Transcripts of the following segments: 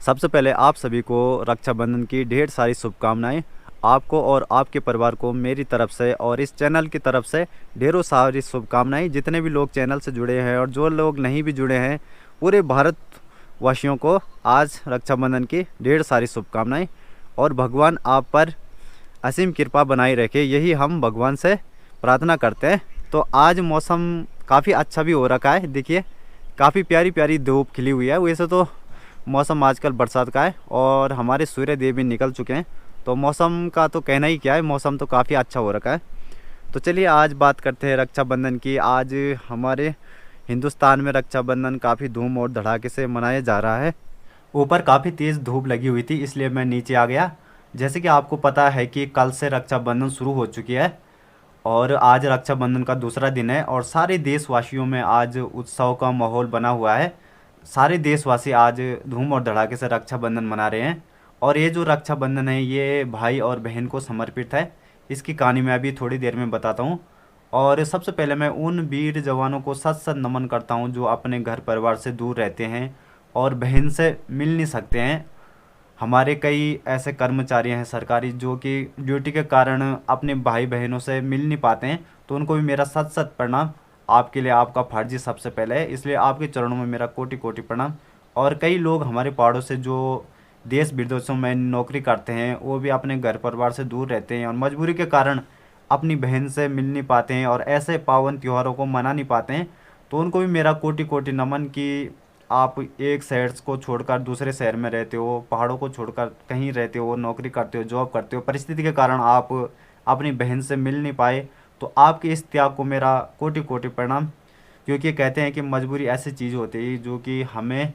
सबसे पहले आप सभी को रक्षाबंधन की ढेर सारी शुभकामनाएं। आपको और आपके परिवार को मेरी तरफ से और इस चैनल की तरफ से ढेरों सारी शुभकामनाएं। जितने भी लोग चैनल से जुड़े हैं और जो लोग नहीं भी जुड़े हैं, पूरे भारत वासियों को आज रक्षाबंधन की ढेर सारी शुभकामनाएं। और भगवान आप पर असीम कृपा बनाई रखे, यही हम भगवान से प्रार्थना करते हैं। तो आज मौसम काफ़ी अच्छा भी हो रखा है। देखिए, काफ़ी प्यारी प्यारी धूप खिली हुई है। वैसे तो मौसम आजकल बरसात का है और हमारे सूर्य देव भी निकल चुके हैं, तो मौसम का तो कहना ही क्या है, मौसम तो काफ़ी अच्छा हो रखा है। तो चलिए आज बात करते हैं रक्षाबंधन की। आज हमारे हिंदुस्तान में रक्षाबंधन काफ़ी धूम और धड़ाके से मनाया जा रहा है। ऊपर काफ़ी तेज़ धूप लगी हुई थी, इसलिए मैं नीचे आ गया। जैसे कि आपको पता है कि कल से रक्षाबंधन शुरू हो चुकी है और आज रक्षाबंधन का दूसरा दिन है और सारे देशवासियों में आज उत्सव का माहौल बना हुआ है। सारे देशवासी आज धूम और धड़ाके से रक्षाबंधन मना रहे हैं। और ये जो रक्षाबंधन है ये भाई और बहन को समर्पित है। इसकी कहानी मैं अभी थोड़ी देर में बताता हूँ। और सबसे पहले मैं उन वीर जवानों को सत सत नमन करता हूँ जो अपने घर परिवार से दूर रहते हैं और बहन से मिल नहीं सकते हैं। हमारे कई ऐसे कर्मचारी हैं सरकारी जो कि ड्यूटी के कारण अपने भाई बहनों से मिल नहीं पाते हैं, तो उनको भी मेरा सत सत प्रणाम। आपके लिए आपका फर्ज सबसे पहले है, इसलिए आपके चरणों में मेरा कोटि कोटि प्रणाम। और कई लोग हमारे पहाड़ों से जो देश विदेशों में नौकरी करते हैं वो भी अपने घर परिवार से दूर रहते हैं और मजबूरी के कारण अपनी बहन से मिल नहीं पाते हैं और ऐसे पावन त्योहारों को मना नहीं पाते हैं। तो उनको भी मेरा कोटि कोटि नमन कि आप एक शहर को छोड़कर दूसरे शहर में रहते हो, पहाड़ों को छोड़कर कहीं रहते हो, नौकरी करते हो, जॉब करते हो, परिस्थिति के कारण आप अपनी बहन से मिल नहीं पाए। तो आपके इस त्याग को मेरा कोटि कोटि प्रणाम। क्योंकि कहते हैं कि मजबूरी ऐसी चीज़ होती है जो कि हमें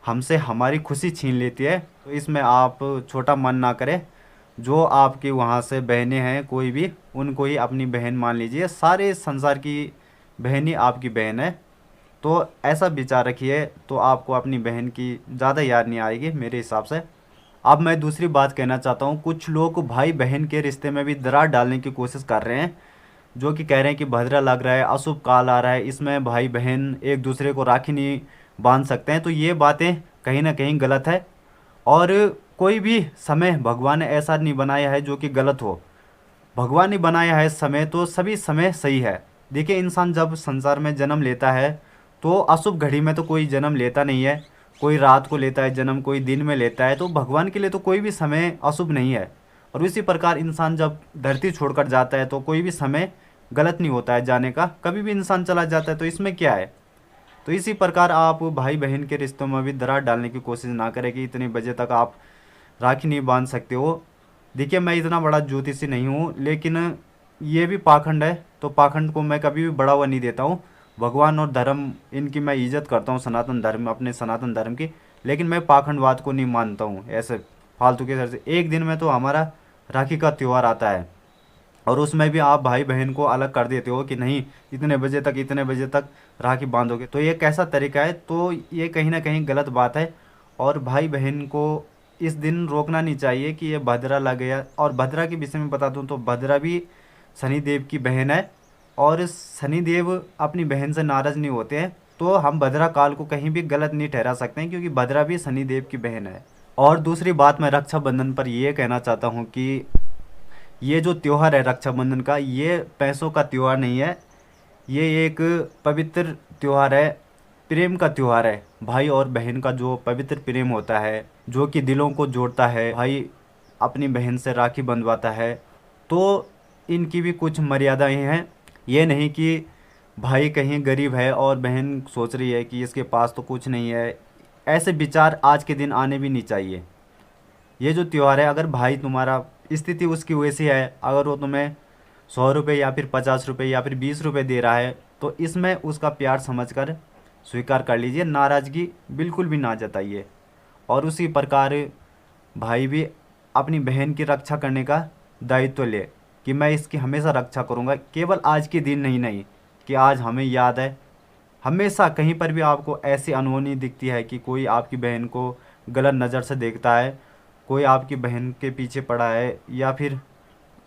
हमसे हमारी खुशी छीन लेती है। तो इसमें आप छोटा मन ना करें। जो आपकी वहाँ से बहनें हैं कोई भी, उनको ही अपनी बहन मान लीजिए। सारे संसार की बहन ही आपकी बहन है। तो ऐसा विचार रखिए, तो आपको अपनी बहन की ज़्यादा याद नहीं आएगी मेरे हिसाब से। अब मैं दूसरी बात कहना चाहता हूँ। कुछ लोग भाई बहन के रिश्ते में भी दरार डालने की कोशिश कर रहे हैं, जो कि कह रहे हैं कि भद्रा लग रहा है, अशुभ काल आ रहा है, इसमें भाई बहन एक दूसरे को राखी नहीं बांध सकते हैं। तो ये बातें कहीं ना कहीं गलत है। और कोई भी समय भगवान ने ऐसा नहीं बनाया है जो कि गलत हो। भगवान ने बनाया है समय, तो सभी समय सही है। देखिए, इंसान जब संसार में जन्म लेता है तो अशुभ घड़ी में तो कोई जन्म लेता नहीं है। कोई रात को लेता है जन्म, कोई दिन में लेता है। तो भगवान के लिए तो कोई भी समय अशुभ नहीं है। और इसी प्रकार इंसान जब धरती छोड़कर जाता है तो कोई भी समय गलत नहीं होता है जाने का। कभी भी इंसान चला जाता है तो इसमें क्या है। तो इसी प्रकार आप भाई बहन के रिश्तों में भी दरार डालने की कोशिश ना करें कि इतने बजे तक आप राखी नहीं बांध सकते हो। देखिए, मैं इतना बड़ा ज्योतिषी नहीं हूँ, लेकिन ये भी पाखंड है, तो पाखंड को मैं कभी भी बढ़ावा नहीं देता हूँ। भगवान और धर्म इनकी मैं इज्जत करता हूँ, सनातन धर्म, अपने सनातन धर्म की। लेकिन मैं पाखंडवाद को नहीं मानता हूँ ऐसे फालतू के सर से। एक दिन में तो हमारा राखी का त्यौहार आता है और उसमें भी आप भाई बहन को अलग कर देते हो कि नहीं इतने बजे तक राखी बांधोगे। तो ये कैसा तरीका है। तो ये कहीं ना कहीं गलत बात है। और भाई बहन को इस दिन रोकना नहीं चाहिए कि ये भद्रा लग गया। और भद्रा के विषय में बता दूं तो भद्रा भी शनिदेव की बहन है और शनिदेव अपनी बहन से नाराज़ नहीं होते हैं। तो हम भद्रा काल को कहीं भी गलत नहीं ठहरा सकते हैं, क्योंकि भद्रा भी शनिदेव की बहन है। और दूसरी बात मैं रक्षाबंधन पर ये कहना चाहता हूँ कि ये जो त्यौहार है रक्षाबंधन का, ये पैसों का त्यौहार नहीं है। ये एक पवित्र त्यौहार है, प्रेम का त्यौहार है। भाई और बहन का जो पवित्र प्रेम होता है, जो कि दिलों को जोड़ता है। भाई अपनी बहन से राखी बंधवाता है, तो इनकी भी कुछ मर्यादाएं हैं। ये नहीं कि भाई कहीं गरीब है और बहन सोच रही है कि इसके पास तो कुछ नहीं है। ऐसे विचार आज के दिन आने भी नहीं चाहिए। ये जो त्यौहार है, अगर भाई तुम्हारा स्थिति उसकी वैसी है, अगर वो तुम्हें 100 रुपये या फिर 50 रुपये या फिर 20 रुपये दे रहा है, तो इसमें उसका प्यार समझकर स्वीकार कर लीजिए। नाराज़गी बिल्कुल भी ना जताइए। और उसी प्रकार भाई भी अपनी बहन की रक्षा करने का दायित्व ले कि मैं इसकी हमेशा रक्षा करूँगा। केवल आज के दिन नहीं कि आज हमें याद है। हमेशा कहीं पर भी आपको ऐसी अनहोनी दिखती है कि कोई आपकी बहन को गलत नज़र से देखता है, कोई आपकी बहन के पीछे पड़ा है, या फिर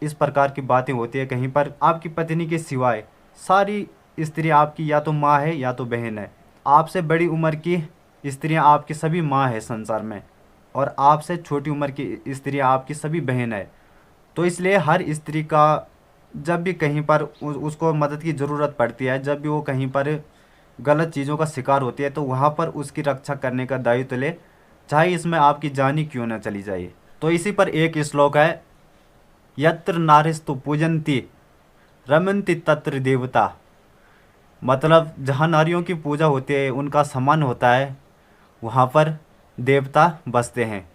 इस प्रकार की बातें होती है कहीं पर, आपकी पत्नी के सिवाय सारी स्त्रियां आपकी या तो माँ है या तो बहन है। आपसे बड़ी उम्र की स्त्रियां आपकी सभी माँ है संसार में। और आपसे छोटी उम्र की स्त्री आपकी सभी बहन है। तो इसलिए हर स्त्री का जब भी कहीं पर उसको मदद की ज़रूरत पड़ती है, जब भी वो कहीं पर गलत चीज़ों का शिकार होती है, तो वहाँ पर उसकी रक्षा करने का दायित्व ले, चाहे इसमें आपकी जान ही क्यों न चली जाए। तो इसी पर एक श्लोक है, यत्र नारिस्तु पूजन्ति रमन्ति तत्र देवता। मतलब जहाँ नारियों की पूजा होती है, उनका सम्मान होता है, वहाँ पर देवता बसते हैं।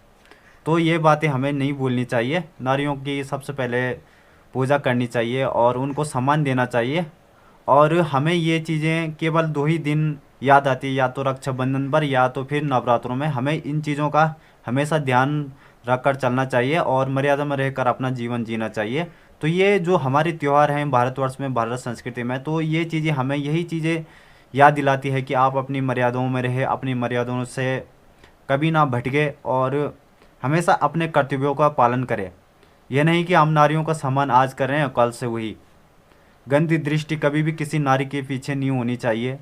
तो ये बातें हमें नहीं भूलनी चाहिए। नारियों की सबसे पहले पूजा करनी चाहिए और उनको सम्मान देना चाहिए। और हमें ये चीज़ें केवल 2 ही दिन याद आती है, या तो रक्षाबंधन पर या तो फिर नवरात्रों में। हमें इन चीज़ों का हमेशा ध्यान रखकर चलना चाहिए और मर्यादा में रहकर अपना जीवन जीना चाहिए। तो ये जो हमारे त्यौहार हैं भारतवर्ष में, भारत संस्कृति में, तो ये चीज़ें हमें यही चीज़ें याद दिलाती है कि आप अपनी मर्यादाओं में रहे, अपनी मर्यादाओं से कभी ना भटके और हमेशा अपने कर्तव्यों का पालन करें। यह नहीं कि हम नारियों का सम्मान आज कर रहे हैं कल से वही। गंदी दृष्टि कभी भी किसी नारी के पीछे नहीं होनी चाहिए।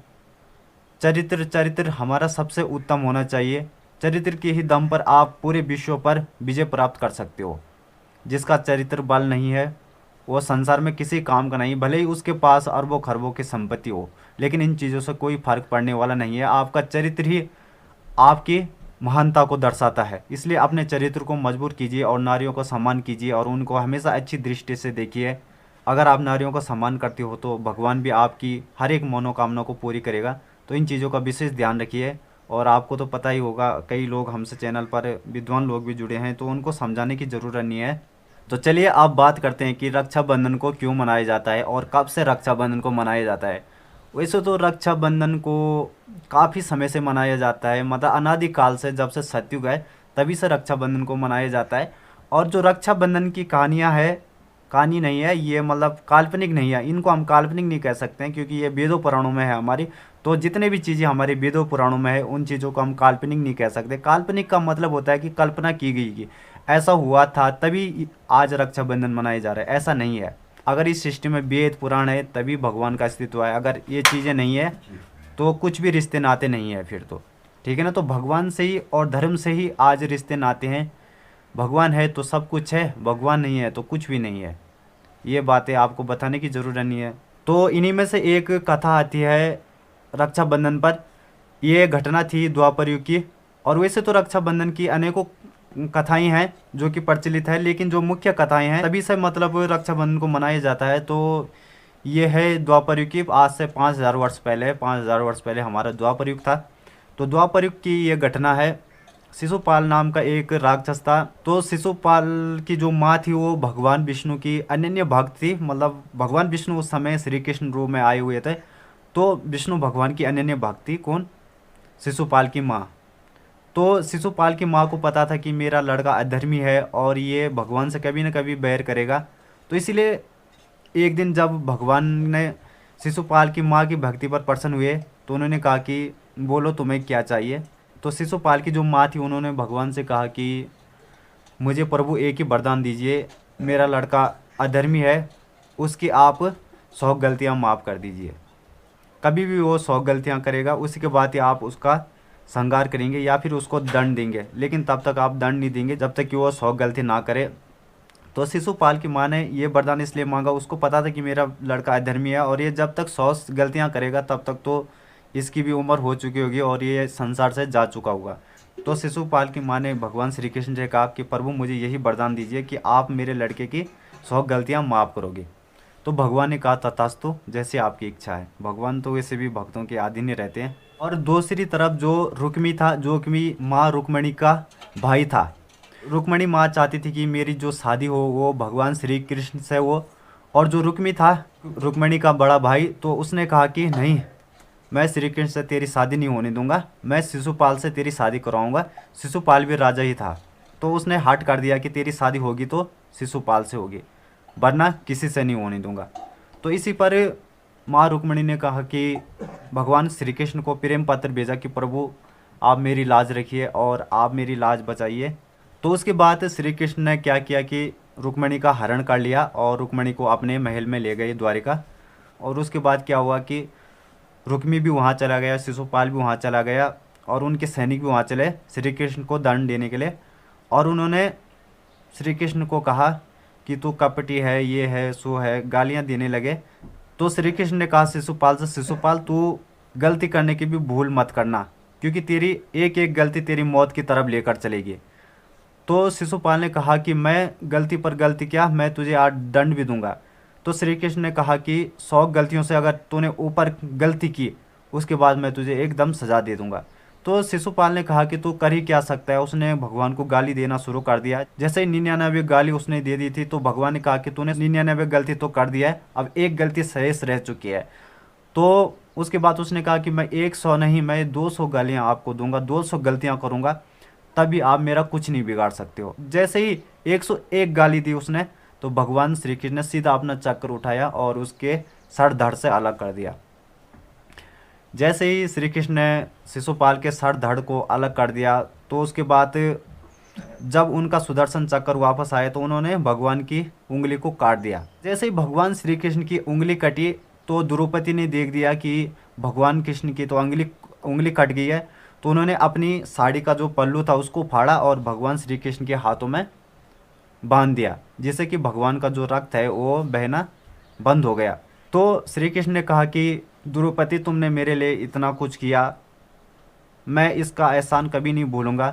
चरित्र हमारा सबसे उत्तम होना चाहिए। चरित्र के ही दम पर आप पूरे विश्व पर विजय प्राप्त कर सकते हो। जिसका चरित्र बल नहीं है वो संसार में किसी काम का नहीं, भले ही उसके पास अरबों खरबों की संपत्ति हो, लेकिन इन चीज़ों से कोई फर्क पड़ने वाला नहीं है। आपका चरित्र ही आपकी महानता को दर्शाता है। इसलिए अपने चरित्र को मजबूत कीजिए और नारियों का सम्मान कीजिए और उनको हमेशा अच्छी दृष्टि से देखिए। अगर आप नारियों का सम्मान करते हो तो भगवान भी आपकी हर एक मनोकामना को पूरी करेगा। तो इन चीज़ों का विशेष ध्यान रखिए। और आपको तो पता ही होगा, कई लोग हमसे चैनल पर विद्वान लोग भी जुड़े हैं, तो उनको समझाने की ज़रूरत नहीं है। तो चलिए अब बात करते हैं कि रक्षाबंधन को क्यों मनाया जाता है और कब से रक्षाबंधन को मनाया जाता है। वैसे तो रक्षाबंधन को काफ़ी समय से मनाया जाता है, मतलब अनादिकाल से, जब से सतयुग है तभी से रक्षाबंधन को मनाया जाता है। और जो रक्षाबंधन की कहानियाँ है, कहानी नहीं है ये, मतलब काल्पनिक नहीं है, इनको हम काल्पनिक नहीं कह सकते हैं क्योंकि ये वेदों पुराणों में है हमारी। तो जितने भी चीज़ें हमारे वेदों पुराणों में है उन चीज़ों को हम काल्पनिक नहीं कह सकते। काल्पनिक का मतलब होता है कि कल्पना की गई कि ऐसा हुआ था तभी आज रक्षाबंधन मनाया जा रहा है, ऐसा नहीं है। अगर इस सृष्टि में वेद पुराण है तभी भगवान का अस्तित्व है। अगर ये चीज़ें नहीं है तो कुछ भी रिश्ते नाते नहीं है फिर तो, ठीक है ना। तो भगवान से ही और धर्म से ही आज रिश्ते नाते हैं। भगवान है तो सब कुछ है, भगवान नहीं है तो कुछ भी नहीं है। ये बातें आपको बताने की ज़रूरत नहीं है। तो इन्हीं में से एक कथा आती है रक्षाबंधन पर। ये घटना थी द्वापर युग की। और वैसे तो रक्षाबंधन की अनेकों कथाएं हैं जो कि प्रचलित है, लेकिन जो मुख्य कथाएं हैं तभी से मतलब रक्षाबंधन को मनाया जाता है। तो ये है द्वापर युग की, आज से 5000 वर्ष पहले, 5000 वर्ष पहले हमारा द्वापर युग था। तो द्वापर युग की ये घटना है। शिशुपाल नाम का एक राक्षस था। तो शिशुपाल की जो माँ थी वो भगवान विष्णु की अनन्य भक्त थी। मतलब भगवान विष्णु उस समय श्री कृष्ण रूप में आए हुए थे। तो विष्णु भगवान की अनन्य भक्त थी कौन? शिशुपाल की माँ। तो शिशुपाल की माँ को पता था कि मेरा लड़का अधर्मी है और ये भगवान से कभी न कभी बैर करेगा। तो इसीलिए एक दिन जब भगवान ने शिशुपाल की माँ की भक्ति पर प्रसन्न हुए तो उन्होंने कहा कि बोलो तुम्हें क्या चाहिए। तो शिशुपाल की जो माँ थी उन्होंने भगवान से कहा कि मुझे प्रभु एक ही वरदान दीजिए, मेरा लड़का अधर्मी है, उसकी आप 100 गलतियाँ माफ़ कर दीजिए। कभी भी वो 100 गलतियाँ करेगा उसी के बाद ही आप उसका संहार करेंगे या फिर उसको दंड देंगे, लेकिन तब तक आप दंड नहीं देंगे जब तक कि वो 100 गलती ना करे। तो शिशुपाल की माँ ने ये वरदान इसलिए मांगा, उसको पता था कि मेरा लड़का अधर्मी है और ये जब तक 100 गलतियाँ करेगा तब तक तो इसकी भी उम्र हो चुकी होगी और ये संसार से जा चुका होगा। तो शिशुपाल की माँ ने भगवान श्री कृष्ण से कहा कि प्रभु मुझे यही वरदान दीजिए कि आप मेरे लड़के की 100 गलतियाँ माफ़ करोगे। तो भगवान ने कहा तथास्तु, जैसे आपकी इच्छा है। भगवान तो वैसे भी भक्तों के अधीन ही रहते हैं। और दूसरी तरफ जो रुक्मी था, जो कि माँ रुक्मणी का भाई था। रुक्मणी माँ चाहती थी कि मेरी जो शादी हो वो भगवान श्री कृष्ण से हो। और जो रुक्मी था, रुक्मणी का बड़ा भाई, तो उसने कहा कि नहीं, मैं श्री कृष्ण से तेरी शादी नहीं होने दूंगा, मैं शिशुपाल से तेरी शादी कराऊंगा। शिशुपाल भी राजा ही था। तो उसने हट कर दिया कि तेरी शादी होगी तो शिशुपाल से होगी, वरना किसी से नहीं होने दूंगा। तो इसी पर माँ रुक्मणी ने कहा कि भगवान श्री कृष्ण को प्रेम पत्र भेजा कि प्रभु आप मेरी लाज रखिए और आप मेरी लाज बचाइए। तो उसके बाद श्री कृष्ण ने क्या किया कि रुक्मणी का हरण कर लिया और रुक्मणी को अपने महल में ले गए द्वारिका। और उसके बाद क्या हुआ कि रुक्मी भी वहाँ चला गया, शिशुपाल भी वहाँ चला गया और उनके सैनिक भी वहाँ चले श्री कृष्ण को दंड देने के लिए। और उन्होंने श्री कृष्ण को कहा कि तू कपटी है, ये है, सो है, गालियाँ देने लगे। तो श्री कृष्ण ने कहा शिशुपाल से, शिशुपाल तू गलती करने की भी भूल मत करना, क्योंकि तेरी एक एक गलती तेरी मौत की तरफ लेकर चलेगी। तो शिशुपाल ने कहा कि मैं गलती पर गलती क्या, मैं तुझे आज दंड भी दूंगा। तो श्री कृष्ण ने कहा कि 100 गलतियों से अगर तूने ऊपर गलती की, उसके बाद मैं तुझे एकदम सजा दे दूंगा। तो शिशुपाल ने कहा कि तू कर ही क्या सकता है। उसने भगवान को गाली देना शुरू कर दिया। जैसे ही 99 गाली उसने दे दी थी, तो भगवान ने कहा कि तूने 99 गलती तो कर दिया है, अब एक गलती शेष रह चुकी है। तो उसके बाद उसने कहा कि मैं 100 नहीं, मैं 200 गालियाँ आपको दूंगा, 200 गलतियाँ करूँगा, तभी आप मेरा कुछ नहीं बिगाड़ सकते हो। जैसे ही 101 गाली दी उसने, तो भगवान श्री कृष्ण ने सीधा अपना चक्र उठाया और उसके सर धड़ से अलग कर दिया। जैसे ही श्री कृष्ण ने शिशुपाल के सर धड़ को अलग कर दिया, तो उसके बाद जब उनका सुदर्शन चक्र वापस आया, तो उन्होंने भगवान की उंगली को काट दिया। जैसे ही भगवान श्री कृष्ण की उंगली कटी, तो द्रौपदी ने देख दिया कि भगवान कृष्ण की तो उंगली कट गई है। तो उन्होंने अपनी साड़ी का जो पल्लू था उसको फाड़ा और भगवान श्री कृष्ण के हाथों में बांध दिया, जिससे कि भगवान का जो रक्त है वो बहना बंद हो गया। तो श्री कृष्ण ने कहा कि द्रौपदी तुमने मेरे लिए इतना कुछ किया, मैं इसका एहसान कभी नहीं भूलूंगा।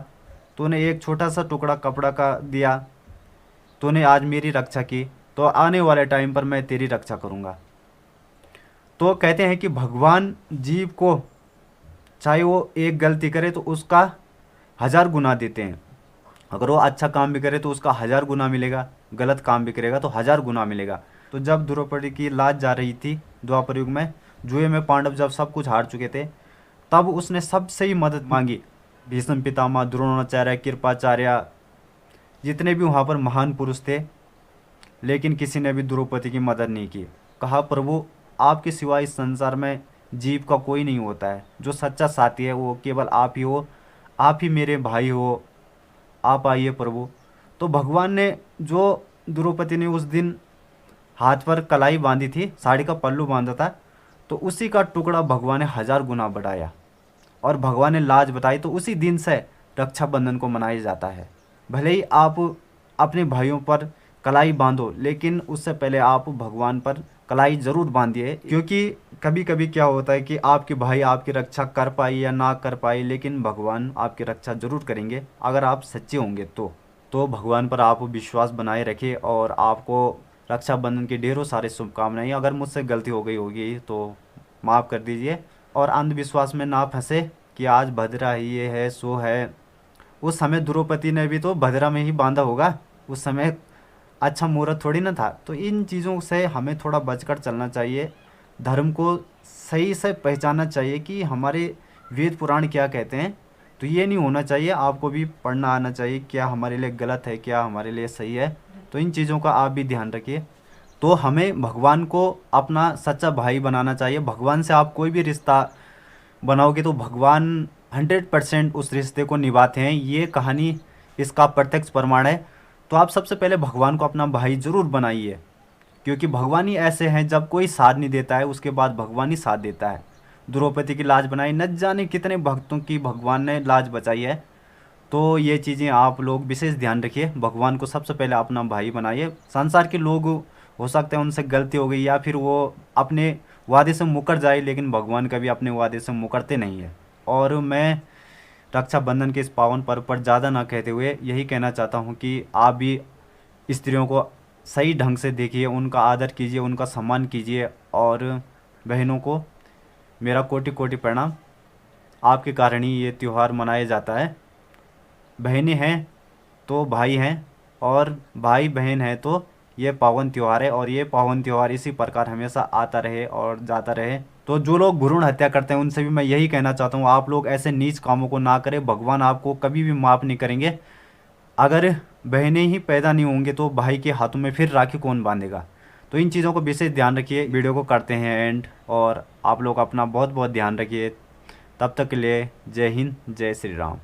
तूने एक छोटा सा टुकड़ा कपड़ा का दिया, तूने आज मेरी रक्षा की, तो आने वाले टाइम पर मैं तेरी रक्षा करूंगा। तो कहते हैं कि भगवान जीव को चाहे वो एक गलती करे तो उसका 1000 गुना देते हैं। अगर वो अच्छा काम भी करे तो उसका 1000 गुना मिलेगा, गलत काम भी करेगा तो 1000 गुना मिलेगा। तो जब द्रौपदी की लाज जा रही थी द्वापर युग में, जुए में पांडव जब सब कुछ हार चुके थे, तब उसने सबसे ही मदद मांगी। भीष्म पितामह, द्रोणाचार्य, कृपाचार्य, जितने भी वहाँ पर महान पुरुष थे, लेकिन किसी ने भी द्रौपदी की मदद नहीं की। कहा प्रभु आपके सिवा इस संसार में जीव का कोई नहीं होता है, जो सच्चा साथी है वो केवल आप ही हो, आप ही मेरे भाई हो, आप आइए प्रभु। तो भगवान ने जो द्रौपदी ने उस दिन हाथ पर कलाई बांधी थी, साड़ी का पल्लू बांधा था, तो उसी का टुकड़ा भगवान ने 1000 गुना बढ़ाया और भगवान ने लाज बताई। तो उसी दिन से रक्षाबंधन को मनाया जाता है। भले ही आप अपने भाइयों पर कलाई बांधो, लेकिन उससे पहले आप भगवान पर कलाई जरूर बांधिए, क्योंकि कभी कभी क्या होता है कि आपके भाई आपकी रक्षा कर पाए या ना कर पाए, लेकिन भगवान आपकी रक्षा जरूर करेंगे अगर आप सच्चे होंगे। तो भगवान पर आप विश्वास बनाए रखिए और आपको रक्षाबंधन की ढेरों सारी शुभकामनाएं। अगर मुझसे गलती हो गई होगी तो माफ़ कर दीजिए, और अंधविश्वास में ना फंसे कि आज भद्रा ही ये है सो है। उस समय द्रौपदी ने भी तो भद्रा में ही बांधा होगा, उस समय अच्छा मुहूर्त थोड़ी ना था। तो इन चीज़ों से हमें थोड़ा बचकर चलना चाहिए, धर्म को सही से पहचानना चाहिए कि हमारे वेद पुराण क्या कहते हैं। तो ये नहीं होना चाहिए, आपको भी पढ़ना आना चाहिए क्या हमारे लिए गलत है, क्या हमारे लिए सही है। तो इन चीज़ों का आप भी ध्यान रखिए। तो हमें भगवान को अपना सच्चा भाई बनाना चाहिए। भगवान से आप कोई भी रिश्ता बनाओगे तो भगवान 100% उस रिश्ते को निभाते हैं, ये कहानी इसका प्रत्यक्ष प्रमाण है। तो आप सबसे पहले भगवान को अपना भाई जरूर बनाइए, क्योंकि भगवान ही ऐसे हैं, जब कोई साथ नहीं देता है उसके बाद भगवान ही साथ देता है। द्रौपदी की लाज बनाई, न जाने कितने भक्तों की भगवान ने लाज बचाई है। तो ये चीज़ें आप लोग विशेष ध्यान रखिए, भगवान को सबसे पहले अपना भाई बनाइए। संसार के लोग हो सकते हैं उनसे गलती हो गई या फिर वो अपने वादे से मुकर जाए, लेकिन भगवान कभी अपने वादे से मुकरते नहीं है। और मैं रक्षाबंधन के इस पावन पर्व पर ज़्यादा ना कहते हुए यही कहना चाहता हूँ कि आप भी स्त्रियों को सही ढंग से देखिए, उनका आदर कीजिए, उनका सम्मान कीजिए। और बहनों को मेरा कोटि कोटि प्रणाम, आपके कारण ही ये त्यौहार मनाया जाता है। बहनें हैं तो भाई हैं, और भाई बहन है तो ये पावन त्यौहार है, और ये पावन त्यौहार इसी प्रकार हमेशा आता रहे और जाता रहे। तो जो लोग भ्रूण हत्या करते हैं उनसे भी मैं यही कहना चाहता हूँ, आप लोग ऐसे नीच कामों को ना करें, भगवान आपको कभी भी माफ़ नहीं करेंगे। अगर बहनें ही पैदा नहीं होंगे तो भाई के हाथों में फिर राखी कौन बांधेगा। तो इन चीज़ों को विशेष ध्यान रखिए। वीडियो को करते हैं एंड, और आप लोग अपना बहुत बहुत ध्यान रखिए। तब तक के लिए जय हिंद, जय श्री राम।